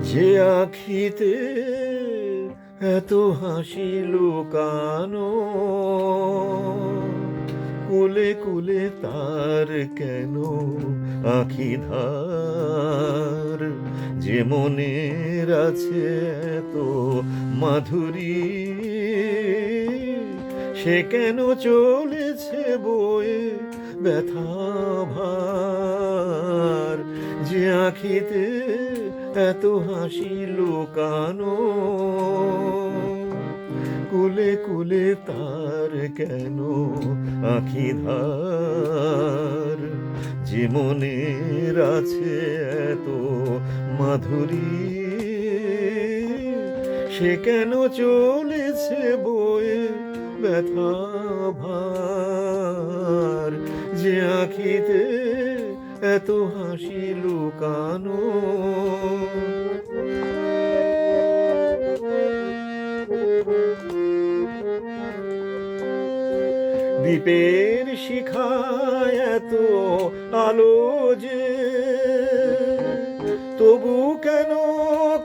যে আখিতে এত হাসি লুকানো, কুলে কুলে তার কেন আখি ধার? যে মনের আছে এত মাধুরী, সে কেন চলেছে বয়ে ব্যথা ভার? যে আখিতে এত হাসি লুকানো, কুলে কুলে তার কেন আখি ধার? যে মনের আছে এত মাধুরী, সে কেন চলেছে বয়ে ব্যথা ভার? যে আখিতে এত হাসি লুকানো। দ্বীপের শিখায় এত আলো যে, তবু কেন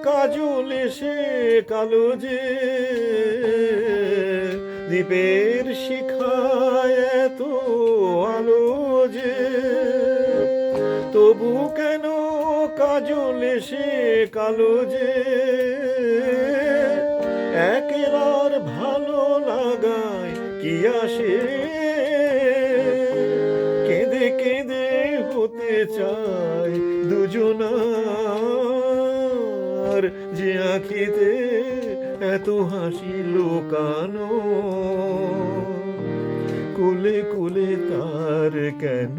কাজল এসে কালো যে? দ্বীপের শিখায় এত আলো যে, তবু কেন কাজল এসে কালো যে? একেবার ভালো লাগায় কি আসে, কেঁদে কেঁদে হতে চায় দুজনার। যে আখিতে এত হাসি লুকানো, কুলে কুলে তার কেন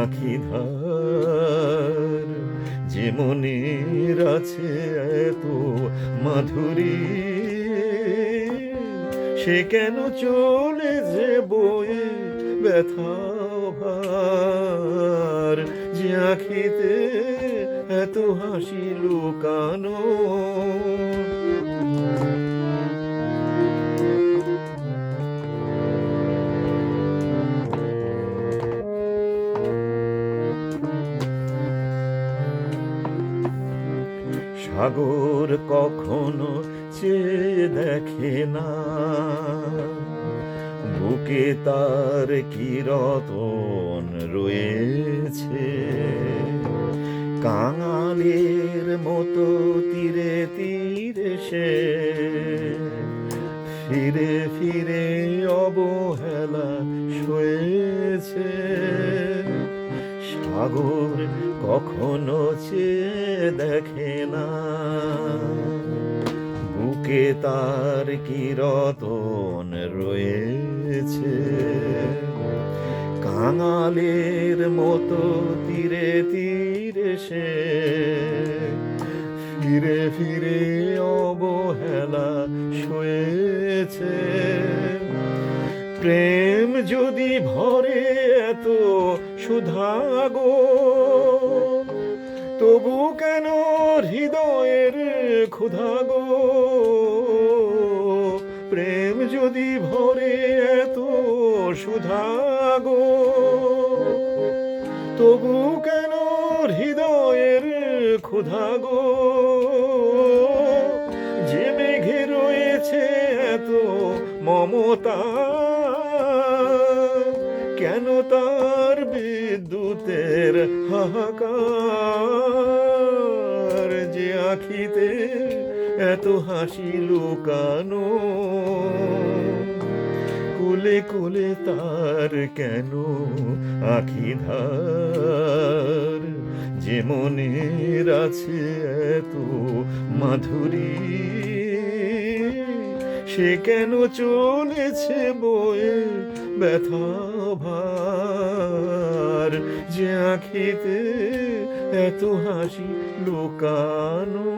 আখি ধার? যে মনের আছে এত মাধুরী, সে কেন চলেছে বয়ে ব্যথা ভার? যে আখিতে এত হাসি লুকানো। সাগর কখনো চেয়ে দেখে না, বুকে তার কি রতন রয়েছে। কাঙালের মতো তীরে তীরে সে ফিরে ফিরে অবহেলা সয়েছে। সাগর কখনো চেয়ে দেখে না, বুকে তার কি রতন রয়েছে। কাঙালের মতো তীরে তীরে সে ফিরে ফিরে অবহেলা সয়েছে। প্রেম যদি ভরে এত সুধাগো, তবু কেন হৃদয়ের ক্ষুধাগো? প্রেম যদি ভরে এত সুধাগো, তবু কেন হৃদয়ের ক্ষুধাগো? যে মেঘে রয়েছে এত মমতা, কেন তার বিদ্যুতের হাহাকার? যে আখিতে এত হাসি লুকানো, কুলে কুলে তার কেন আখি ধার? যে মনের আছে এত মাধুরী, সে কেন চলেছে বয়ে ব্যথা ভার? যে আখিতে এত হাসি লুকানো।